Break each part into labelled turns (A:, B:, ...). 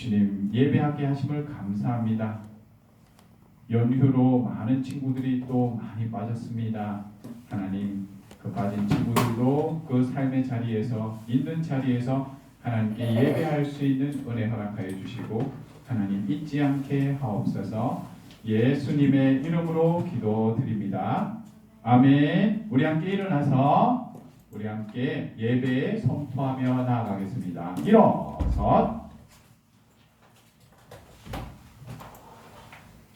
A: 주님 예배하게 하심을 감사합니다. 연휴로 많은 친구들이 또 많이 빠졌습니다. 하나님, 그 빠진 친구들도 그 삶의 자리에서, 있는 자리에서 하나님께 예배할 수 있는 은혜 허락하여 주시고 하나님 잊지 않게 하옵소서. 예수님의 이름으로 기도드립니다. 아멘. 우리 함께 일어나서 우리 함께 예배에 선포하며 나아가겠습니다. 일어서.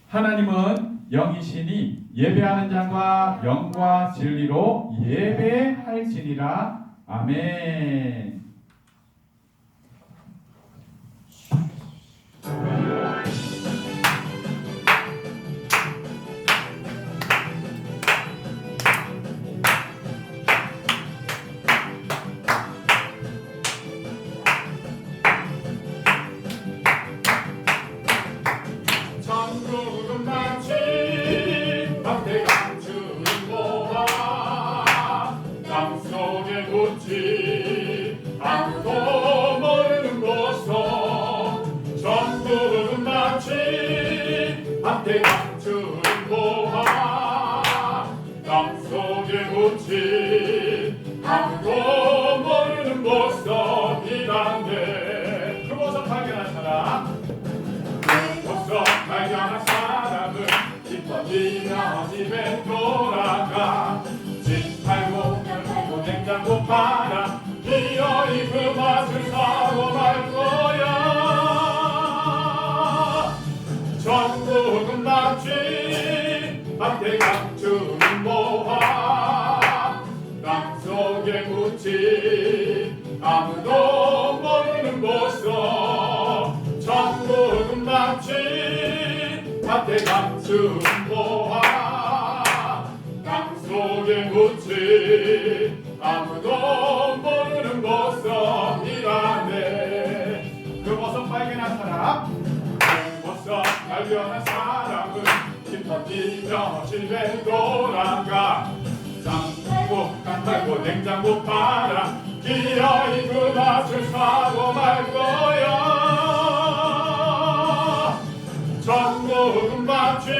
A: 하나님은 영이시니 예배하는 자가 영과 진리로 예배할지니라. 아멘.
B: 아무도 모르는 보석이란데 그 보석 발견한 사람 보석 발견한 사람은 기뻐지며 집에 돌아가 집 팔고 별 팔고 냉장고 팔아 기어이 그 맛을 사고 말 거야. 전국은 맛집 밭에 감추는 모아 땅속에 묻지 아무도 모르는 보석 전국은 맛집 밭에 감춘 모아 땅속에 묻지 아무도 모르는 보석이라네. 그 보석 발견한 사람 그 보석 발견한 사람은 기뻐 뛰며 집에 돌아가 간 팔고 냉장고 팔아 기어이 그 맛을 사고 말 거야. 전국은 맛집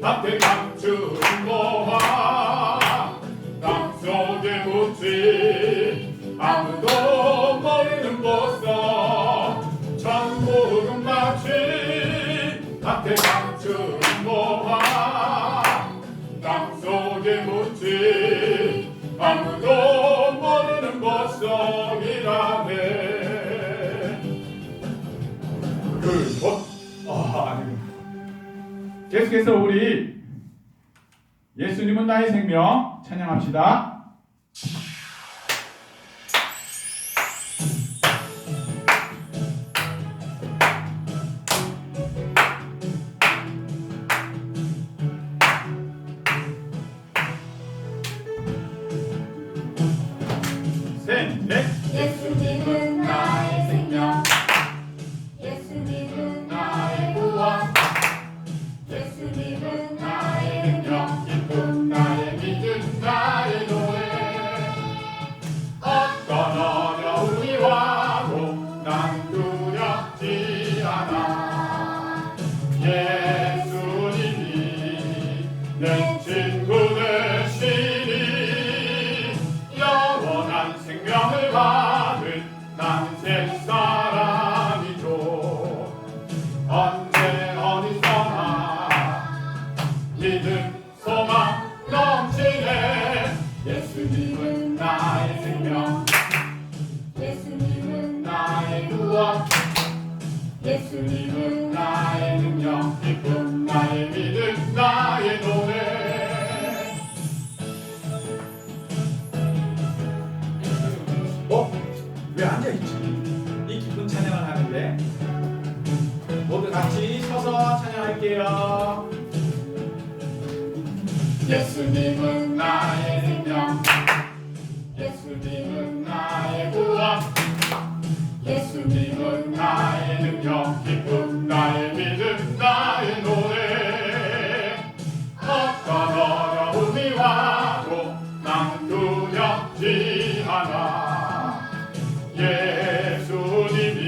B: 밭에 감춘 모아 땅속에 묻지 아무도 모르는 보석 전국은 맛집 밭에 감춘 모아 땅속에 묻지 아무도 모르는 보석이라네.
A: 계속해서 우리 예수님은 나의 생명 찬양합시다.
C: 예수님은 나의 생명, 예수님은 나의 구원, 예수님은 나의 능력,
B: 기쁨 나의 믿음 나의 노래. 어떤 어려움이 와도 난 두렵지 않아. 예수님이 내 친구 되시니 영원한 생명을 받은 난 새사람이죠. 언제 어디서나 믿음 소망 넘치네. 예수님은 나의 생명,
C: 예수님은
B: 나의 구원, 예수님은 나의 능력, 기쁨 나의 믿음 나의 노래.
A: 왜 앉아있지? 이 기쁜 찬양을 하는데 모두 같이 서서 찬양할게요.
C: 예수님은 나의 생명,
B: 예수님은 나의 구원,
C: 예수님은
B: 나의 능력, 기쁨 나의 믿음 나의 노래. 어떤 어려움이 와도 난 두렵지 않아. 예수님이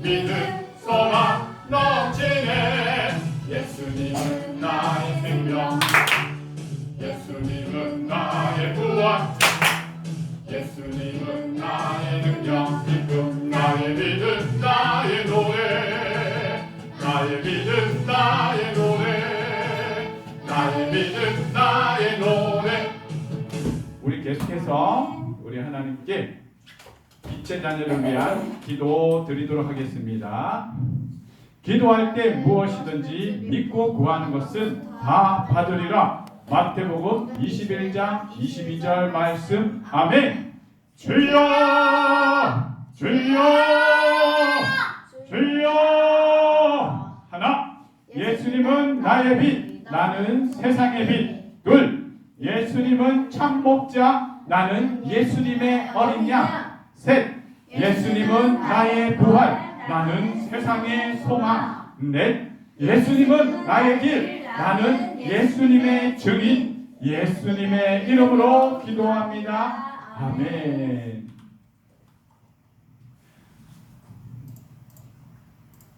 B: 믿음 소망 넘치네. 예수님은 나의 생명, 예수님은 나의 구원, 예수님은 나의 능력, 기쁨, 나의 믿음, 나의 노래, 나의 믿음, 나의 노래, 나의 믿음, 나의 노래.
A: 우리 계속해서 우리 하나님께 빛의 자녀를 위한 기도 드리도록 하겠습니다. 기도할 때 무엇이든지 믿고 구하는 것은 다 받으리라. 마태복음 21장 22절 말씀. 아멘. 주여 주여 주여. 하나, 예수님은 나의 빛, 나는 세상의 빛. 둘, 예수님은 참 목자, 나는 예수님의 어린 양. 셋, 예수님은 나의 부활, 나는 세상의 소망. 넷, 예수님은 나의 길, 나는 예수님의 증인. 예수님의 이름으로 기도합니다. 아멘.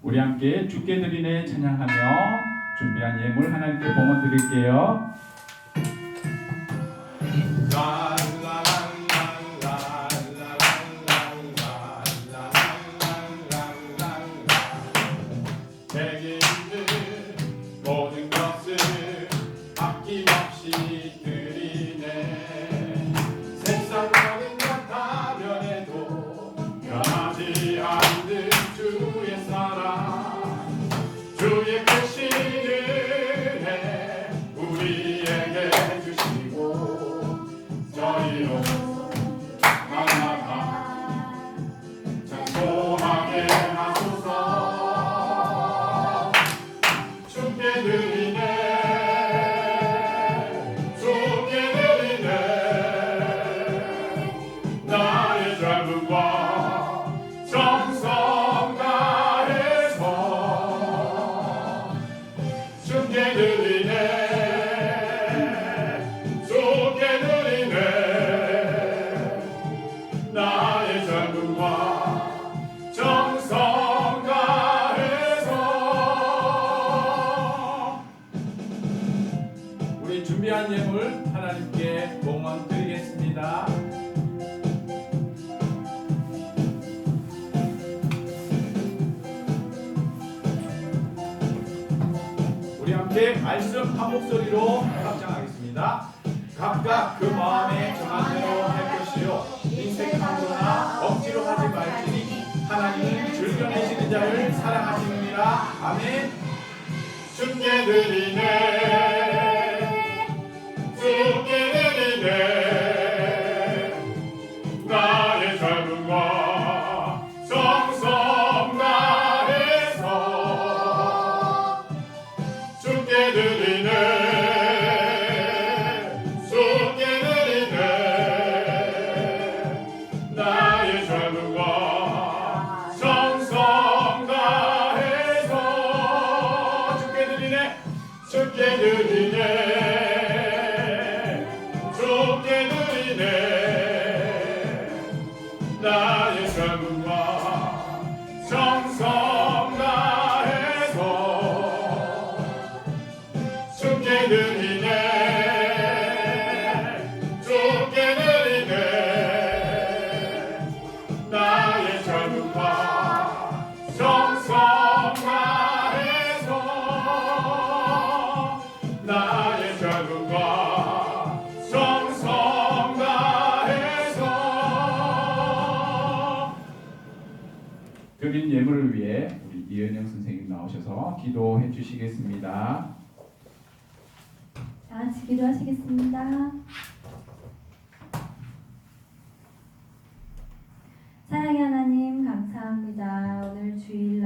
A: 우리 함께 주께 드리네 찬양하며 준비한 예물 하나님께 봉헌 드릴게요.
B: 모든 것을 아낌없이 드리네. 세상 모든 것 다 변해도 변하지 않는 주의 사랑, 주의 크신 은혜 우리에게 주시고 저희로 날마다 찬송하게 하소서. 주께 드리네, 주께 드리네, 나의 젊음과 정성 다해서. 주께 드리네, 주께 드리네, 나의 젊음과 정성 다해서.
A: 우리 준비한 예물 하나님께 봉헌 드리겠습니다. 우리 함께 말씀 한 목소리로 합장하겠습니다. 각각 그 마음에 정한 대로 할 것이요 인색함으로나 억지로 하지 말지니 하나님은 즐겨내시는 자를 사랑하시느니라. 아멘.
B: 주께 드리네, 주께 드리네, 나의 젊음과 정성 다해서. 주께 드리네, 주께 드리네, 나의 젊음과 정성 다해서. 주께 드리네, 주께 드리네, 주께 드리네, 나의 젊음과 정성 다해서. 주께 드리네, 주께 드리네, 나의 젊음과 정성 다해서. 나의 젊음과 정성 다해서.
A: 드린 예물을 위해 우리 이은영 선생님 나오셔서 기도해 주시겠습니다.
C: 다 같이 기도하시겠습니다. 사랑의 하나님 감사합니다. 오늘 주일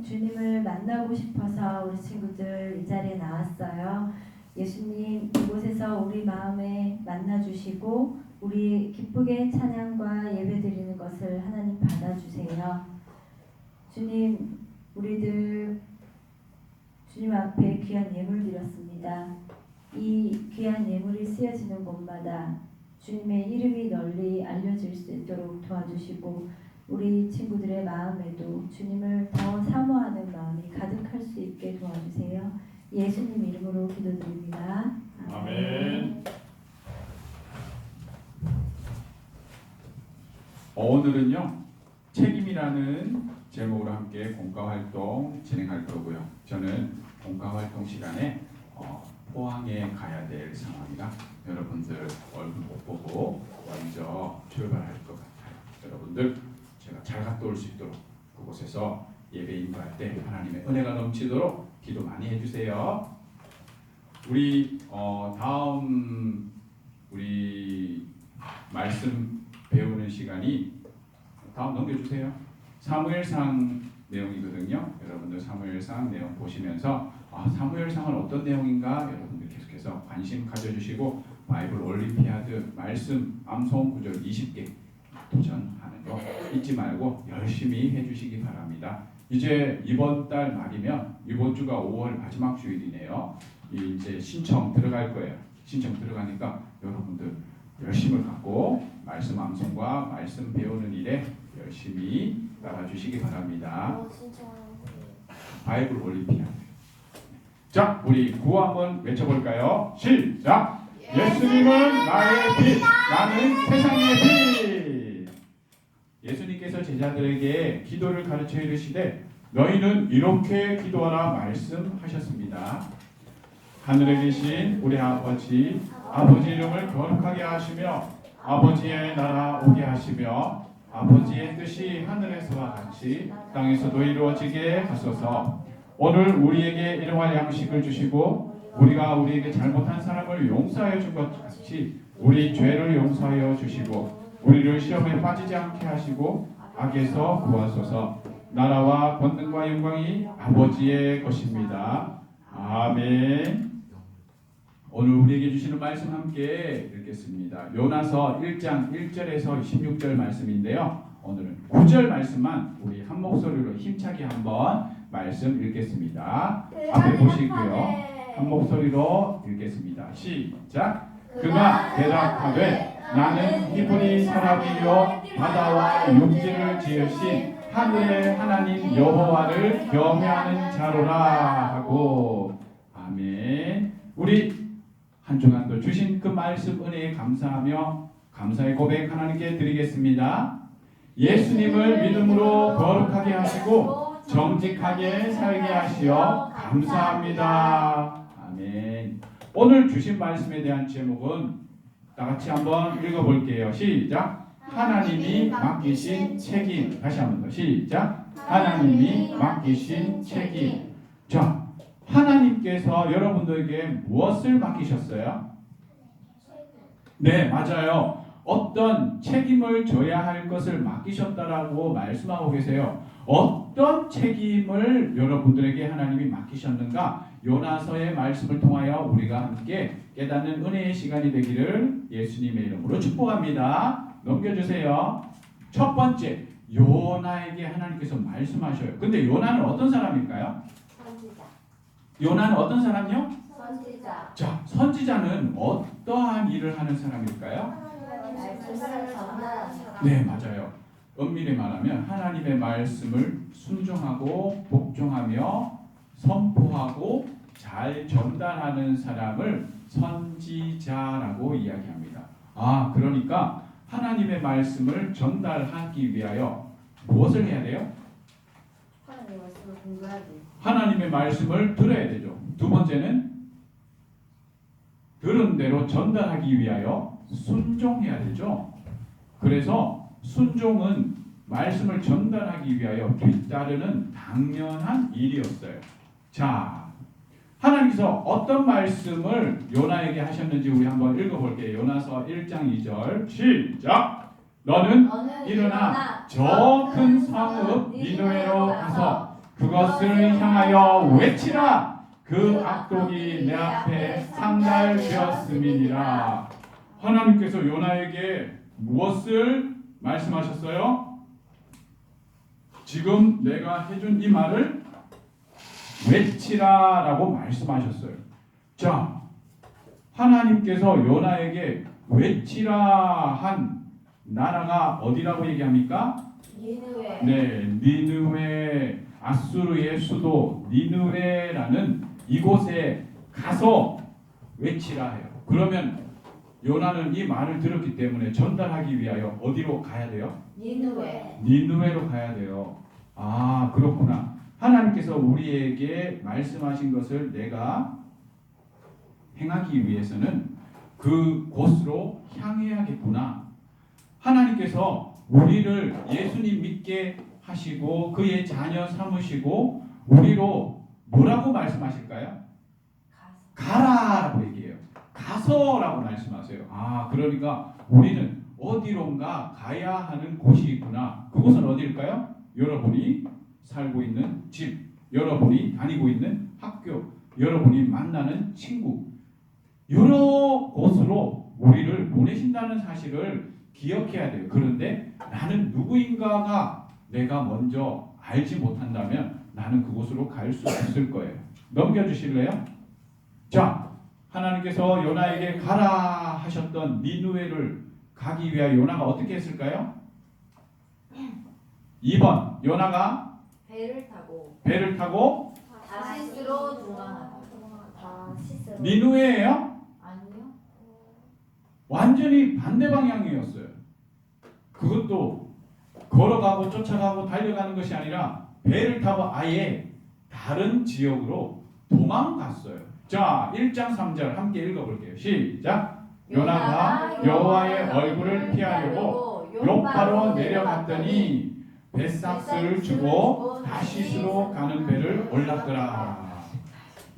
C: 주님을 만나고 싶어서 우리 친구들 이 자리에 나왔어요. 예수님 이곳에서 우리 마음에 만나주시고 우리 기쁘게 찬양과 예배드리는 것을 하나님 받아주세요. 주님, 우리들 주님 앞에 귀한 예물 드렸습니다. 이 귀한 예물이 쓰여지는 곳마다 주님의 이름이 널리 알려질 수 있도록 도와주시고 우리 친구들의 마음에도 주님을 더 사모하는 마음이 가득할 수 있게 도와주세요. 예수님 이름으로 기도드립니다.
B: 아멘.
A: 오늘은요, 책임이라는 제목으로 함께 공과활동 진행할 거고요. 저는 공과활동 시간에 포항에 가야 될 상황이라 여러분들 얼굴 못 보고 먼저 출발할 것 같아요. 여러분들 제가 잘 갔다 올 수 있도록 그곳에서 예배 인도할 때 하나님의 은혜가 넘치도록 기도 많이 해주세요. 우리 다음 우리 말씀 배우는 시간이 다음 넘겨주세요. 사무엘상 내용이거든요. 여러분들 사무엘상 내용 보시면서 사무엘상은 어떤 내용인가 여러분들 계속해서 관심 가져주시고 바이블 올림피아드 말씀 암송 구절 20개 도전하는 거 잊지 말고 열심히 해주시기 바랍니다. 이제 이번 달 말이면 이번 주가 5월 마지막 주일이네요. 이제 신청 들어갈 거예요. 신청 들어가니까 여러분들 열심을 갖고 말씀 암송과 말씀 배우는 일에 열심히 따라주시기 바랍니다. 바이블 올림피아드. 자, 우리 구호 한번 외쳐볼까요? 시작! 예수님은 나의 빛, 나는 세상의 빛. 예수님께서 제자들에게 기도를 가르쳐 이르시되 너희는 이렇게 기도하라 말씀하셨습니다. 하늘에 계신 우리 아버지 이름을 거룩하게 하시며 아버지의 나라 오게 하시며 아버지의 뜻이 하늘에서와 같이 땅에서도 이루어지게 하소서. 오늘 우리에게 일용할 양식을 주시고 우리가 우리에게 잘못한 사람을 용서하여 준 것 같이 우리 죄를 용서하여 주시고 우리를 시험에 빠지지 않게 하시고 악에서 구하소서. 나라와 권능과 영광이 아버지의 것입니다. 아멘. 오늘 우리에게 주시는 말씀 함께 읽겠습니다. 요나서 1장 1절에서 16절 말씀인데요. 오늘은 9절 말씀만 우리 한 목소리로 힘차게 한번 말씀 읽겠습니다. 앞에 보시고요. 한 목소리로 읽겠습니다. 시작. 그가 대답하되 나는 히브리 사람이요 바다와 육지를 지으신 하늘의 하나님 여호와를 경외하는 자로라 하고. 아멘. 우리 한 주간도 주신 그 말씀 은혜에 감사하며 감사의 고백 하나님께 드리겠습니다. 예수님을 믿음으로 거룩하게 하시고 정직하게 살게 하시어 감사합니다. 아멘. 오늘 주신 말씀에 대한 제목은 다 같이 한번 읽어볼게요. 시작. 하나님이 맡기신 책임. 다시 한번 더 시작. 하나님이 맡기신 책임. 자, 하나님께서 여러분들에게 무엇을 맡기셨어요? 네, 맞아요. 어떤 책임을 져야 할 것을 맡기셨다라고 말씀하고 계세요. 어떤 책임을 여러분들에게 하나님이 맡기셨는가? 요나서의 말씀을 통하여 우리가 함께 깨닫는 은혜의 시간이 되기를 예수님의 이름으로 축복합니다. 넘겨주세요. 첫 번째, 요나에게 하나님께서 말씀하셔요. 근데 요나는 어떤 사람일까요? 요나는 어떤 사람이요?
C: 선지자.
A: 자, 선지자는 어떠한 일을 하는 사람일까요? 네, 맞아요. 엄밀히 말하면 하나님의 말씀을 순종하고 복종하며 선포하고 잘 전달하는 사람을 선지자라고 이야기합니다. 그러니까 하나님의 말씀을 전달하기 위하여 무엇을 해야 돼요?
C: 하나님의 말씀을 공부하기.
A: 하나님의 말씀을 들어야 되죠. 두 번째는 들은 대로 전달하기 위하여 순종해야 되죠. 그래서 순종은 말씀을 전달하기 위하여 뒤따르는 당연한 일이었어요. 자, 하나님께서 어떤 말씀을 요나에게 하셨는지 우리 한번 읽어볼게요. 요나서 1장 2절 시작. 너는 일어나 저 큰 성읍 니느웨로 가서 그것을 향하여 외치라. 그 악독이 내 앞에 상달되었음이니라. 하나님께서 요나에게 무엇을 말씀하셨어요? 지금 내가 해준 이 말을 외치라라고 말씀하셨어요. 자, 하나님께서 요나에게 외치라 한 나라가 어디라고 얘기합니까?
D: 니느웨.
A: 네, 니느웨 아수르의 수도 니느웨라는 이곳에 가서 외치라 해요. 그러면 요나는 이 말을 들었기 때문에 전달하기 위하여 어디로 가야 돼요?
D: 니느웨.
A: 니느웨로 가야 돼요. 아, 그렇구나. 하나님께서 우리에게 말씀하신 것을 내가 행하기 위해서는 그 곳으로 향해야겠구나. 하나님께서 우리를 예수님 믿게 하시고 그의 자녀 삼으시고 우리로 뭐라고 말씀하실까요? 가라라고 얘기해요. 가서라고 말씀하세요. 아, 그러니까 우리는 어디론가 가야 하는 곳이 있구나. 그곳은 어디일까요? 여러분이 살고 있는 집, 여러분이 다니고 있는 학교, 여러분이 만나는 친구, 여러 곳으로 우리를 보내신다는 사실을 기억해야 돼요. 그런데 나는 누구인가가 내가 먼저 알지 못한다면 나는 그곳으로 갈 수 없을 거예요. 넘겨주실래요? 자, 하나님께서 요나에게 가라 하셨던 니느웨를 가기 위하여 요나가 어떻게 했을까요? 2번 요나가 배를 타고
D: 다시스로 도망하다.
A: 니느웨예요?
D: 아니요.
A: 완전히 반대 방향이었어요. 그것도 걸어가고 쫓아가고 달려가는 것이 아니라 배를 타고 아예 다른 지역으로 도망갔어요. 자, 1장 3절 함께 읽어볼게요. 시작. 요나가 여호와의 얼굴을 피하려고 요바로 내려갔더니 벳삭스를 주고 다시스로 가는 배를 올랐더라.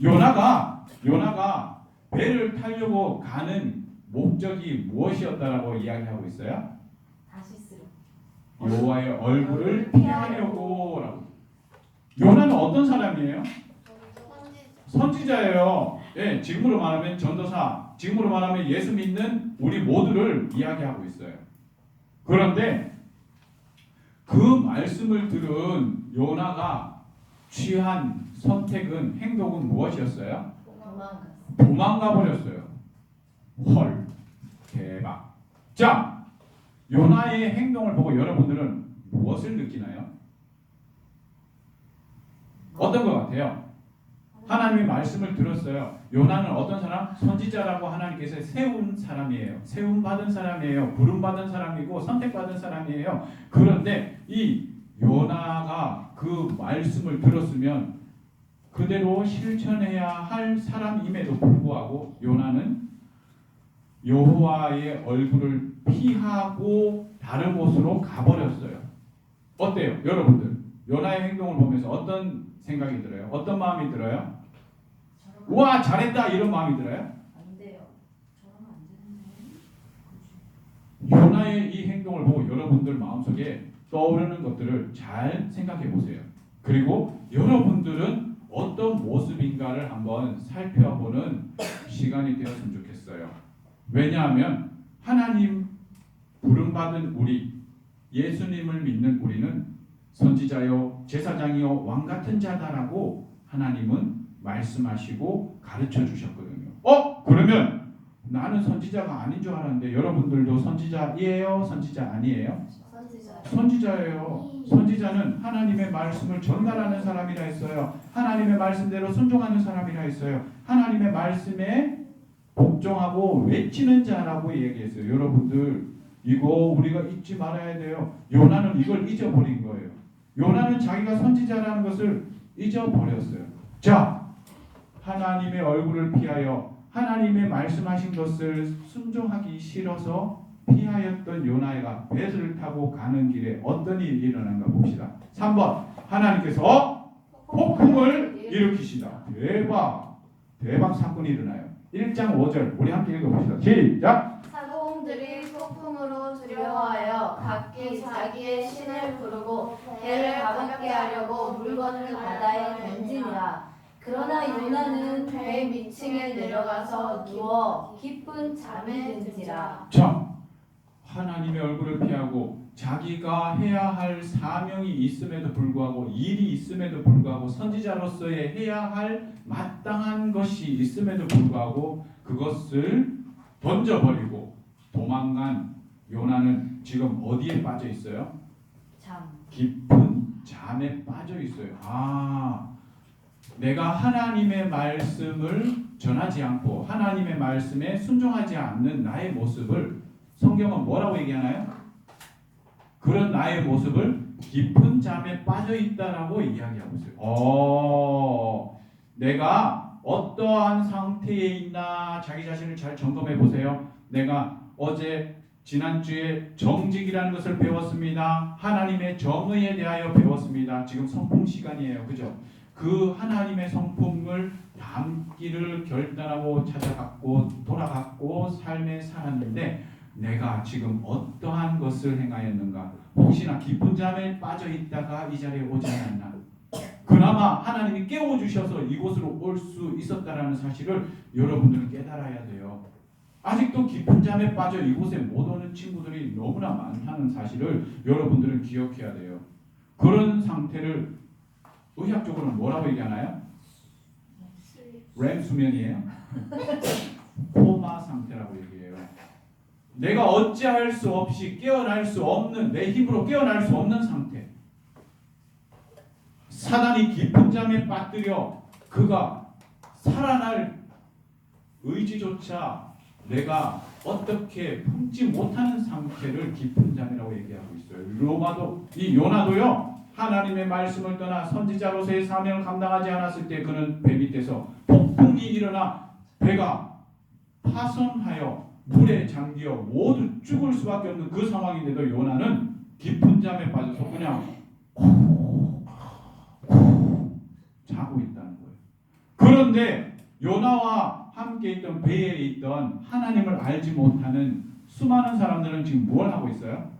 A: 요나가 배를 타려고 가는 목적이 무엇이었다라고 이야기하고 있어요?
D: 다시스로.
A: 여호와의 얼굴을 피하려고 라고. 요나는 어떤 사람이에요? 선지자예요. 예, 지금으로 말하면 전도사, 지금으로 말하면 예수 믿는 우리 모두를 이야기하고 있어요. 그런데 그 말씀을 들은 요나가 취한 선택은, 행동은 무엇이었어요? 도망가 버렸어요. 헐, 대박. 자, 요나의 행동을 보고 여러분들은 무엇을 느끼나요? 어떤 것 같아요? 하나님의 말씀을 들었어요. 요나는 어떤 사람? 선지자라고 하나님께서 세운 사람이에요. 세움받은 사람이에요. 부름받은 사람이고 선택받은 사람이에요. 그런데 이 요나가 그 말씀을 들었으면 그대로 실천해야 할 사람임에도 불구하고 요나는 여호와의 얼굴을 피하고 다른 곳으로 가버렸어요. 어때요? 여러분들 요나의 행동을 보면서 어떤 생각이 들어요? 어떤 마음이 들어요? 우와, 잘했다 이런 마음이 들어요?
D: 안 돼요. 저러면 안 되는데.
A: 요나의 이 행동을 보고 여러분들 마음속에 떠오르는 것들을 잘 생각해 보세요. 그리고 여러분들은 어떤 모습인가를 한번 살펴보는 시간이 되었으면 좋겠어요. 왜냐하면 하나님 부름받은 우리, 예수님을 믿는 우리는 선지자요, 제사장이요, 왕같은 자다라고 하나님은 말씀하시고 가르쳐 주셨거든요. 그러면 나는 선지자가 아닌 줄 알았는데 여러분들도 선지자이에요? 선지자 아니에요? 선지자예요. 선지자는 하나님의 말씀을 전달하는 사람이라 했어요. 하나님의 말씀대로 순종하는 사람이라 했어요. 하나님의 말씀에 복종하고 외치는 자라고 얘기했어요. 여러분들 이거 우리가 잊지 말아야 돼요. 요나는 이걸 잊어버린 거예요. 요나는 자기가 선지자라는 것을 잊어버렸어요. 자, 하나님의 얼굴을 피하여 하나님의 말씀하신 것을 순종하기 싫어서 피하였던 요나가 배를 타고 가는 길에 어떤 일이 일어난가 봅시다. 3번 하나님께서 폭풍을 일으키시다. 대박 사건이 일어나요. 1장 5절 우리 함께 읽어봅시다. 시작.
D: 사공들이 폭풍으로 두려워하여 각기 자기의 신을 부르고 배를 가볍게 하려고 물건을 바다에 던지니라. 그러나 요나는 배 밑층에 내려가서 누워 깊은 잠에 든지라.
A: 자, 하나님의 얼굴을 피하고 자기가 해야 할 사명이 있음에도 불구하고 일이 있음에도 불구하고 선지자로서의 해야 할 마땅한 것이 있음에도 불구하고 그것을 던져버리고 도망간 요나는 지금 어디에 빠져 있어요? 깊은 잠에 빠져 있어요. 내가 하나님의 말씀을 전하지 않고 하나님의 말씀에 순종하지 않는 나의 모습을 성경은 뭐라고 얘기하나요? 그런 나의 모습을 깊은 잠에 빠져 있다라고 이야기하고 있어요. 내가 어떠한 상태에 있나 자기 자신을 잘 점검해 보세요. 내가 지난주에 정직이라는 것을 배웠습니다. 하나님의 정의에 대하여 배웠습니다. 지금 성품 시간이에요. 그죠? 그 하나님의 성품을 담기를 결단하고 찾아갔고 돌아갔고 삶에 살았는데 내가 지금 어떠한 것을 행하였는가? 혹시나 깊은 잠에 빠져 있다가 이 자리에 오지 않았나? 그나마 하나님이 깨워주셔서 이곳으로 올 수 있었다라는 사실을 여러분들은 깨달아야 돼요. 아직도 깊은 잠에 빠져 이곳에 못 오는 친구들이 너무나 많다는 사실을 여러분들은 기억해야 돼요. 그런 상태를 의학적으로는 뭐라고 얘기하나요? 렘 수면이에요? 코마 상태라고 얘기해요. 내가 어찌할 수 없이 깨어날 수 없는, 내 힘으로 깨어날 수 없는 상태. 사단이 깊은 잠에 빠뜨려 그가 살아날 의지조차 내가 어떻게 품지 못하는 상태를 깊은 잠이라고 얘기하고 있어요. 요나도요. 하나님의 말씀을 떠나 선지자로서의 사명을 감당하지 않았을 때 그는 배 밑에서 폭풍이 일어나 배가 파손하여 물에 잠겨 모두 죽을 수밖에 없는 그 상황인데도 요나는 깊은 잠에 빠져서 그냥 자고 있다는 거예요. 그런데 요나와 함께 있던 배에 있던 하나님을 알지 못하는 수많은 사람들은 지금 뭘 하고 있어요?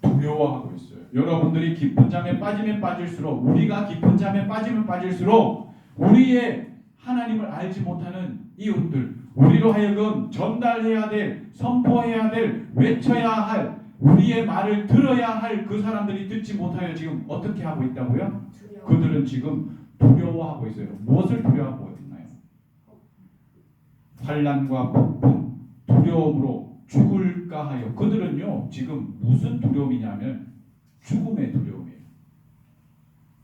A: 두려워하고 있어요. 여러분들이 깊은 잠에 빠지면 빠질수록 우리가 깊은 잠에 빠지면 빠질수록 우리의 하나님을 알지 못하는 이웃들 우리로 하여금 전달해야 될 선포해야 될 외쳐야 할 우리의 말을 들어야 할 그 사람들이 듣지 못하여 지금 어떻게 하고 있다고요? 그들은 지금 두려워하고 있어요. 무엇을 두려워하고 있나요? 환난과 폭풍, 두려움으로 죽을까 하여 그들은요 지금 무슨 두려움이냐면 죽음의 두려움이에요.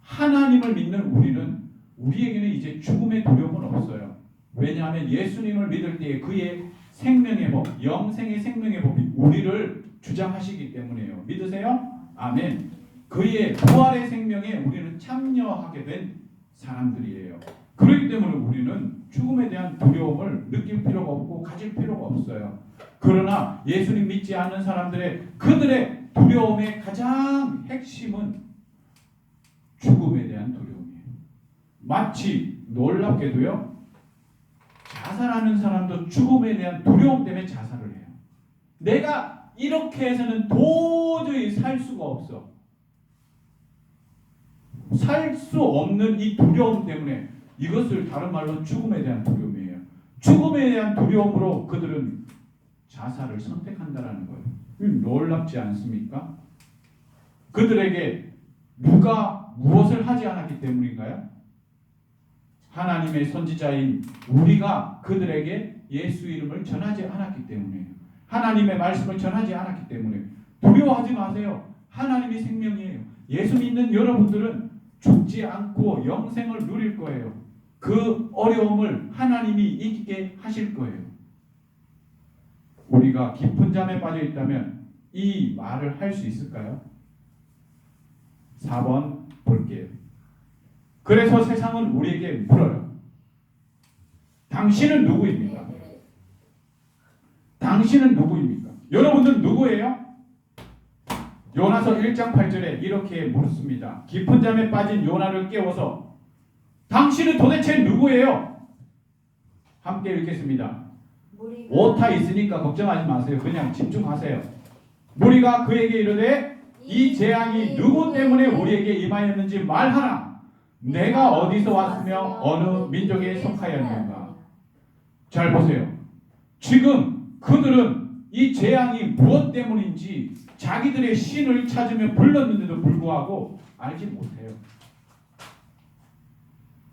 A: 하나님을 믿는 우리에게는 이제 죽음의 두려움은 없어요. 왜냐하면 예수님을 믿을 때에 그의 생명의 법, 영생의 생명의 법이 우리를 주장하시기 때문이에요. 믿으세요? 아멘. 그의 부활의 생명에 우리는 참여하게 된 사람들이에요. 그렇기 때문에 우리는 죽음에 대한 두려움을 느낄 필요가 없고 가질 필요가 없어요. 그러나 예수님 믿지 않는 그들의 두려움의 가장 핵심은 죽음에 대한 두려움이에요. 마치 놀랍게도요. 자살하는 사람도 죽음에 대한 두려움 때문에 자살을 해요. 내가 이렇게 해서는 도저히 살 수가 없어. 살 수 없는 이 두려움 때문에 이것을 다른 말로 죽음에 대한 두려움이에요. 죽음에 대한 두려움으로 그들은 자살을 선택한다라는 거예요. 놀랍지 않습니까? 그들에게 누가 무엇을 하지 않았기 때문인가요? 하나님의 선지자인 우리가 그들에게 예수 이름을 전하지 않았기 때문이에요. 하나님의 말씀을 전하지 않았기 때문에 두려워하지 마세요. 하나님이 생명이에요. 예수 믿는 여러분들은 죽지 않고 영생을 누릴 거예요. 그 어려움을 하나님이 이기게 하실 거예요. 우리가 깊은 잠에 빠져 있다면 이 말을 할 수 있을까요? 4번 볼게요. 그래서 세상은 우리에게 물어요. 당신은 누구입니까? 당신은 누구입니까? 여러분들은 누구예요? 요나서 1장 8절에 이렇게 묻습니다. 깊은 잠에 빠진 요나를 깨워서 당신은 도대체 누구예요? 함께 읽겠습니다. 오타 있으니까 걱정하지 마세요. 그냥 집중하세요. 무리가 그에게 이르되 이 재앙이 누구 때문에 우리에게 임하였는지 말하라. 내가 어디서 왔으며 어느 민족에 속하였는가. 잘 보세요. 지금 그들은 이 재앙이 무엇 때문인지 자기들의 신을 찾으며 불렀는데도 불구하고 알지 못해요.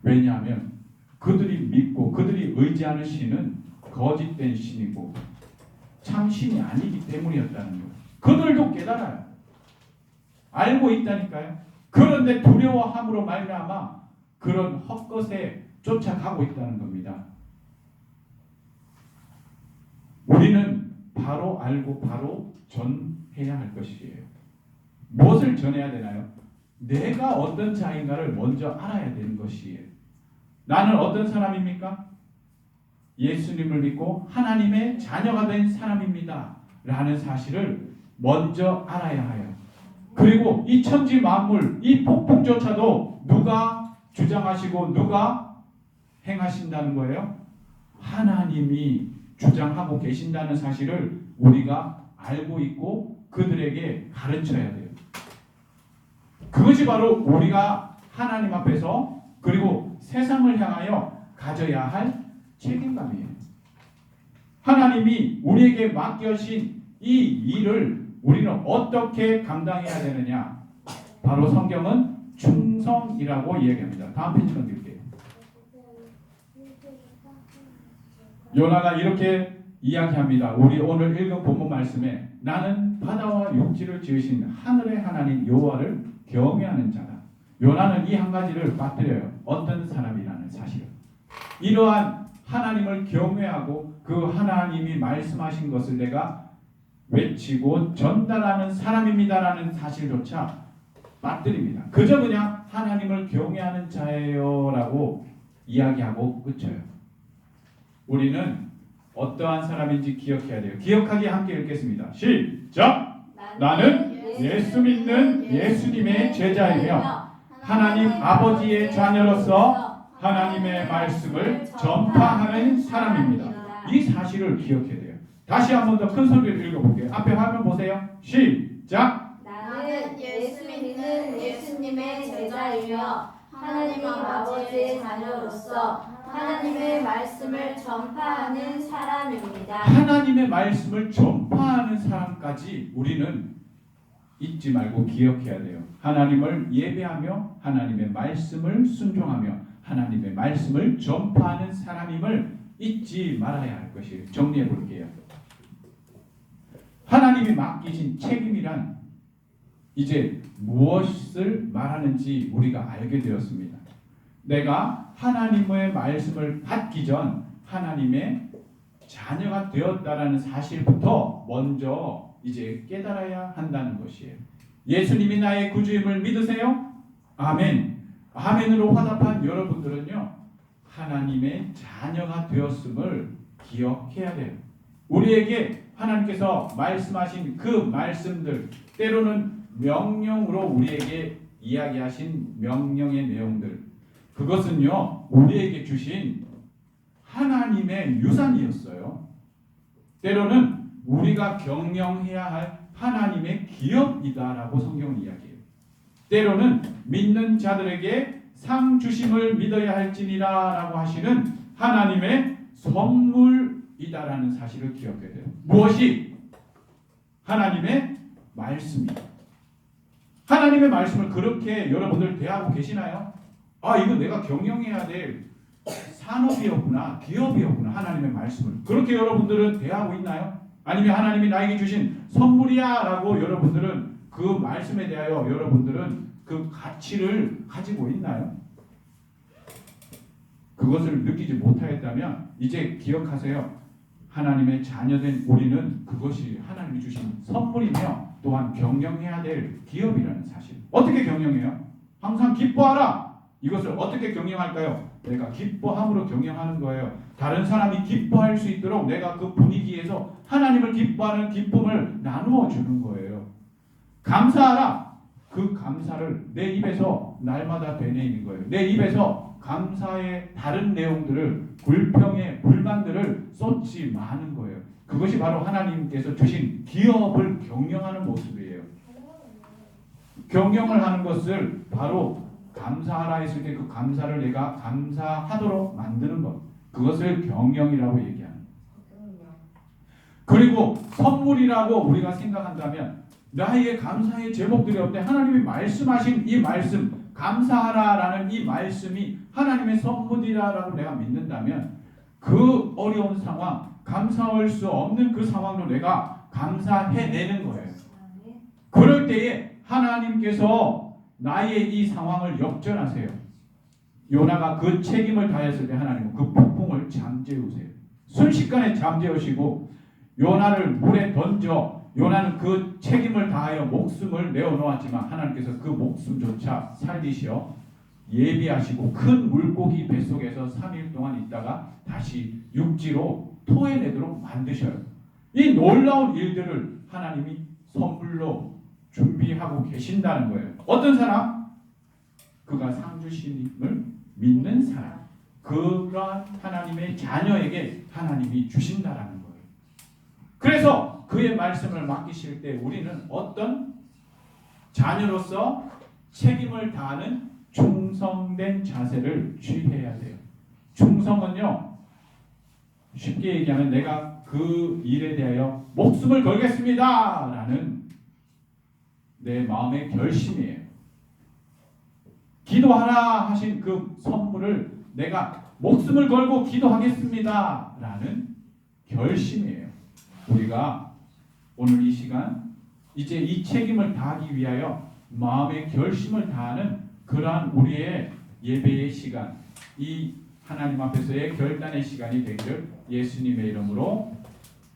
A: 왜냐하면 그들이 믿고 그들이 의지하는 신은 거짓된 신이고 참 신이 아니기 때문이었다는 거예요. 그들도 깨달아요. 알고 있다니까요. 그런데 두려워함으로 말미암아 그런 헛것에 쫓아가고 있다는 겁니다. 우리는 바로 알고 바로 전해야 할 것이에요. 무엇을 전해야 되나요? 내가 어떤 자인가를 먼저 알아야 되는 것이에요. 나는 어떤 사람입니까? 예수님을 믿고 하나님의 자녀가 된 사람입니다. 라는 사실을 먼저 알아야 해요. 그리고 이 천지 만물, 이 폭풍조차도 누가 주장하시고 누가 행하신다는 거예요? 하나님이 주장하고 계신다는 사실을 우리가 알고 있고 그들에게 가르쳐야 돼요. 그것이 바로 우리가 하나님 앞에서 그리고 세상을 향하여 가져야 할 책임감이에요. 하나님이 우리에게 맡겨신 이 일을 우리는 어떻게 감당해야 되느냐? 바로 성경은 충성이라고 이야기합니다. 다음 페이지만 드릴게요. 요나가 이렇게 이야기합니다. 우리 오늘 읽은 본문 말씀에 나는 바다와 육지를 지으신 하늘의 하나님 여호와를 경외하는 자다. 요나는 이 한 가지를 빠뜨려요. 어떤 사람이라는 사실을. 이러한 하나님을 경외하고 그 하나님이 말씀하신 것을 내가 외치고 전달하는 사람입니다라는 사실조차 빠뜨립니다. 그저 그냥 하나님을 경외하는 자예요라고 이야기하고 끝쳐요. 우리는 어떠한 사람인지 기억해야 돼요. 기억하기 함께 읽겠습니다. 시작! 나는 예수 믿는 예수님의 제자이며 하나님 아버지의 자녀로서 하나님의 말씀을 전파하는 사람입니다. 이 사실을 기억해야 돼요. 다시 한 번 더 큰 소리로 읽어볼게요. 앞에 화면 보세요. 시작!
D: 나는 예수 믿는 예수님의 제자이며 하나님 아버지의 자녀로서 하나님의 말씀을 전파하는 사람입니다.
A: 하나님의 말씀을 전파하는 사람까지 우리는 잊지 말고 기억해야 돼요. 하나님을 예배하며 하나님의 말씀을 순종하며 하나님의 말씀을 전파하는 사람임을 잊지 말아야 할 것이에요. 정리해 볼게요. 하나님이 맡기신 책임이란 이제 무엇을 말하는지 우리가 알게 되었습니다. 내가 하나님의 말씀을 받기 전 하나님의 자녀가 되었다라는 사실부터 먼저 이제 깨달아야 한다는 것이에요. 예수님이 나의 구주임을 믿으세요? 아멘. 아멘으로 화답한 여러분들은요, 하나님의 자녀가 되었음을 기억해야 돼요. 우리에게 하나님께서 말씀하신 그 말씀들, 때로는 명령으로 우리에게 이야기하신 명령의 내용들, 그것은요 우리에게 주신 하나님의 유산이었어요. 때로는 우리가 경영해야 할 하나님의 기업이다라고 성경은 이야기해요. 때로는 믿는 자들에게 상 주심을 믿어야 할지니라 라고 하시는 하나님의 선물이다라는 사실을 기억해야 돼요. 무엇이? 하나님의 말씀이에요. 하나님의 말씀을 그렇게 여러분들 대하고 계시나요? 아, 이거 내가 경영해야 될 산업이었구나, 기업이었구나, 하나님의 말씀을. 그렇게 여러분들은 대하고 있나요? 아니면 하나님이 나에게 주신 선물이야 라고 여러분들은 그 말씀에 대하여 여러분들은 그 가치를 가지고 있나요? 그것을 느끼지 못하였다면 이제 기억하세요. 하나님의 자녀된 우리는 그것이 하나님이 주신 선물이며 또한 경영해야 될 기업이라는 사실. 어떻게 경영해요? 항상 기뻐하라. 이것을 어떻게 경영할까요? 내가 기뻐함으로 경영하는 거예요. 다른 사람이 기뻐할 수 있도록 내가 그 분위기에서 하나님을 기뻐하는 기쁨을 나누어 주는 거예요. 감사하라. 그 감사를 내 입에서 날마다 되뇌이는 거예요. 내 입에서 감사의 다른 내용들을, 불평의 불만들을 쏟지 마는 거예요. 그것이 바로 하나님께서 주신 기업을 경영하는 모습이에요. 경영을 하는 것을 바로 감사하라 했을 때 그 감사를 내가 감사하도록 만드는 것, 그것을 경영이라고 얘기하는 거예요. 그리고 선물이라고 우리가 생각한다면 나에게 감사의 제목들이 없는데 하나님이 말씀하신 이 말씀, 감사하라라는 이 말씀이 하나님의 선물이라고 내가 믿는다면 그 어려운 상황, 감사할 수 없는 그 상황도 내가 감사해내는 거예요. 그럴 때에 하나님께서 나의 이 상황을 역전하세요. 요나가 그 책임을 다했을 때 하나님은 그 폭풍을 잠재우세요. 순식간에 잠재우시고 요나를 물에 던져 요나는 그 책임을 다하여 목숨을 내어놓았지만 하나님께서 그 목숨조차 살리시어 예비하시고 큰 물고기 뱃속에서 3일 동안 있다가 다시 육지로 토해내도록 만드셔요. 이 놀라운 일들을 하나님이 선물로 준비하고 계신다는 거예요. 어떤 사람? 그가 상주심을 믿는 사람. 그러한 하나님의 자녀에게 하나님이 주신다라는 거예요. 그래서 그의 말씀을 맡기실 때 우리는 어떤 자녀로서 책임을 다하는 충성된 자세를 취해야 돼요. 충성은요, 쉽게 얘기하면 내가 그 일에 대하여 목숨을 걸겠습니다 라는 내 마음의 결심이에요. 기도하라 하신 그 선물을 내가 목숨을 걸고 기도하겠습니다 라는 결심이에요. 우리가 오늘 이 시간 이제 이 책임을 다하기 위하여 마음의 결심을 다하는 그러한 우리의 예배의 시간, 이 하나님 앞에서의 결단의 시간이 되기를 예수님의 이름으로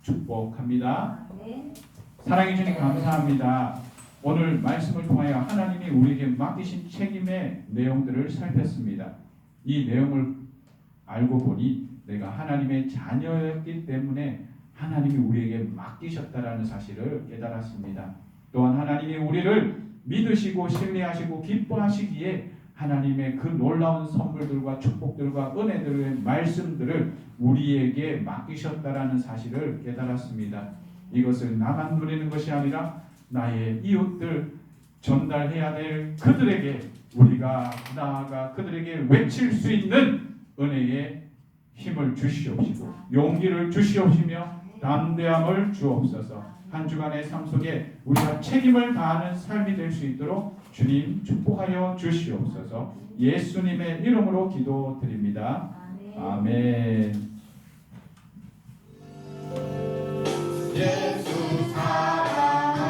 A: 축복합니다.
C: 아멘.
A: 사랑해 주님 감사합니다. 오늘 말씀을 통하여 하나님이 우리에게 맡기신 책임의 내용들을 살폈습니다. 이 내용을 알고 보니 내가 하나님의 자녀였기 때문에 하나님이 우리에게 맡기셨다라는 사실을 깨달았습니다. 또한 하나님이 우리를 믿으시고 신뢰하시고 기뻐하시기에 하나님의 그 놀라운 선물들과 축복들과 은혜들의 말씀들을 우리에게 맡기셨다라는 사실을 깨달았습니다. 이것을 나만 누리는 것이 아니라 나의 이웃들 전달해야 될 그들에게 우리가 나아가 그들에게 외칠 수 있는 은혜의 힘을 주시옵시고 용기를 주시옵시며 담대함을 주옵소서. 한 주간의 삶 속에 우리가 책임을 다하는 삶이 될 수 있도록 주님 축복하여 주시옵소서. 예수님의 이름으로 기도드립니다. 아멘.
B: 예수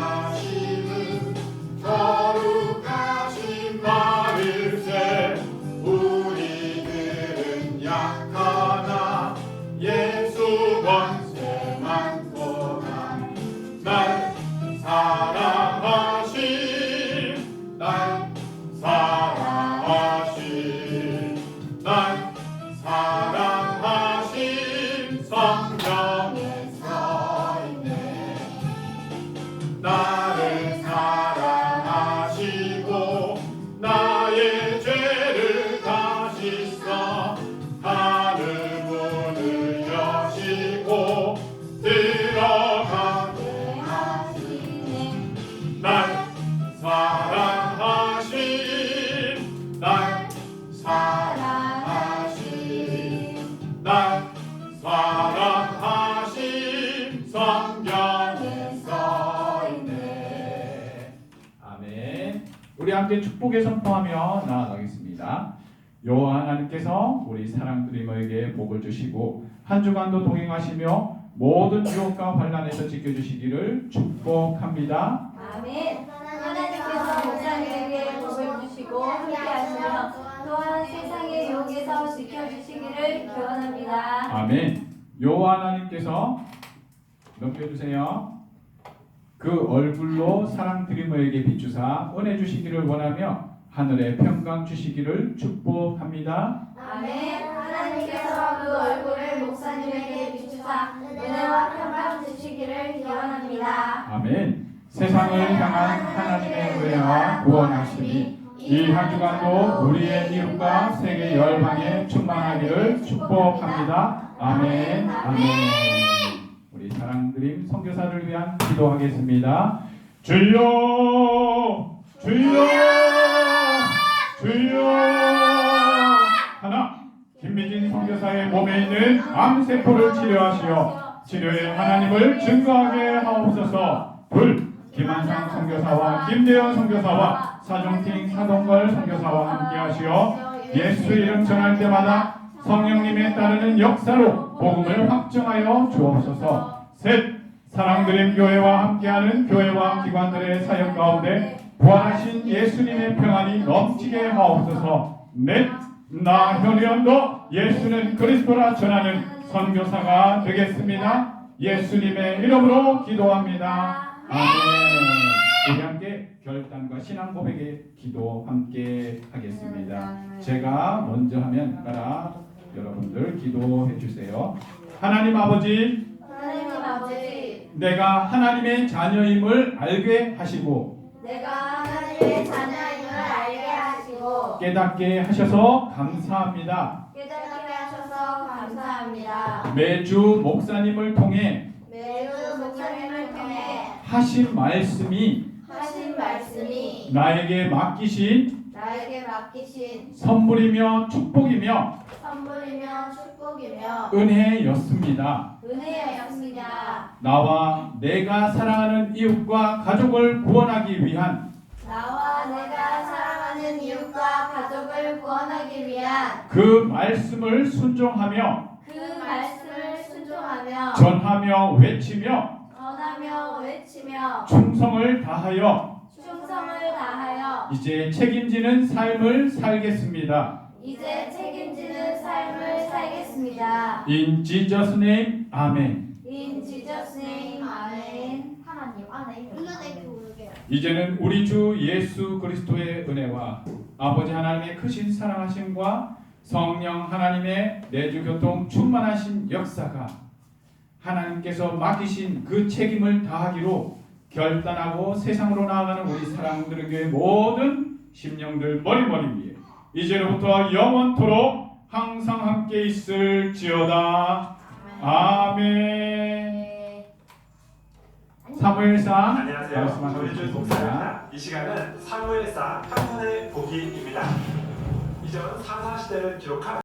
B: 사랑하시는 거룩하신 말일세 우리들은 약하나 예수 권세 많도다 날 사랑하신 날 사랑하신 날 사랑하신 성령의 서있네 나를 사랑하시고 나의 죄를 다시 써 하늘 문을 여시고 들어가게 하시네 날 사랑하신 날 사랑하신 날 사랑하신 성경에 써있네.
A: 아멘. 우리 함께 축복의 선포하며 나아가겠습니다. 여호와 하나님께서 우리 사랑드리머에게 복을 주시고 한 주간도 동행하시며 모든 유혹과 환난에서 지켜주시기를 축복합니다.
D: 아멘. 하나님께서 목사님에게 복을 주시고 함께하시며 또한 세상의 유혹에서 지켜주시기를 기원합니다.
A: 아멘. 여호와 하나님께서 넘겨주세요. 그 얼굴로 사랑드리머에게 비추사 은혜 주시기를 원하며 하늘의 평강 주시기를 축복합니다.
D: 아멘. 하나님께서 그 얼굴을 목사님에게 비추사 은혜와 평강 주시기를 기원합니다.
A: 아멘. 세상을 향한 하나님의 은혜와 구원하심이 이 한 주간도 우리의 이웃과 세계 열방에 충만하기를 축복합니다. 아멘. 아멘. 우리 사랑드림 선교사를 위한 기도하겠습니다. 주여, 주여, 주여. 하나, 김미진 선교사의 몸에 있는 암세포를 치료하시어 치료의 하나님을 증거하게 하옵소서. 둘, 김한상 선교사와 김대현 선교사와 사종팅 사동걸 선교사와 함께하시어 예수 이름 전할 때마다 성령님에 따르는 역사로 복음을 확정하여 주옵소서. 셋, 사랑드림 교회와 함께하는 교회와 기관들의 사역 가운데 부활하신 예수님의 평안이 넘치게 하옵소서. 나 현우연도 예수는 그리스도라 전하는 선교사가 되겠습니다. 예수님의 이름으로 기도합니다. 아멘. 우리 함께 결단과 신앙 고백의 기도 함께 하겠습니다. 제가 먼저 하면 따라 여러분들 기도해 주세요. 하나님 아버지,
D: 하나님 아버지,
A: 내가 하나님의 자녀임을 알게 하시고
D: 내가 하나님의 자녀임을 알게 하시고
A: 깨닫게 하셔서 감사합니다.
D: 깨닫게 하셔서 감사합니다.
A: 매주 목사님을 통해
D: 매주 목사님을 통해
A: 하신 말씀이
D: 하신 말씀이
A: 나에게 맡기신
D: 나에게 맡기신
A: 선물이며 축복이며
D: 선물이며 축복이며
A: 은혜였습니다.
D: 은혜였습니다.
A: 나와 내가 사랑하는 이웃과 가족을 구원하기 위한
D: 나와 내가 사랑하는 이웃과 가족을 구원하기 위한
A: 그 말씀을 순종하며
D: 그 말씀을 순종하며
A: 전하며 외치며
D: 전하며 외치며
A: 충성을 다하여
D: 충성을 다하여
A: 이제 책임지는 삶을 살겠습니다.
D: 이제 책임지는 삶을 살겠습니다.
A: In Jesus' name, 아멘.
D: In Jesus' name, 아멘. 하나님 안에
A: 이제는 우리 주 예수 그리스도의 은혜와 아버지 하나님의 크신 사랑하심과 성령 하나님의 내주 교통 충만하신 역사가 하나님께서 맡기신 그 책임을 다하기로 결단하고 세상으로 나아가는 우리 사랑들에게 모든 심령들 머리머리 위에 이제로부터 영원토록 항상 함께 있을지어다. 아멘. 사무엘상
E: 안녕하세요.
A: 말씀하고
E: 조혜준
A: 있습니다.
E: 목사입니다. 이 시간은 사무엘상 한문의 보기입니다. 이전 사사시대를 기록한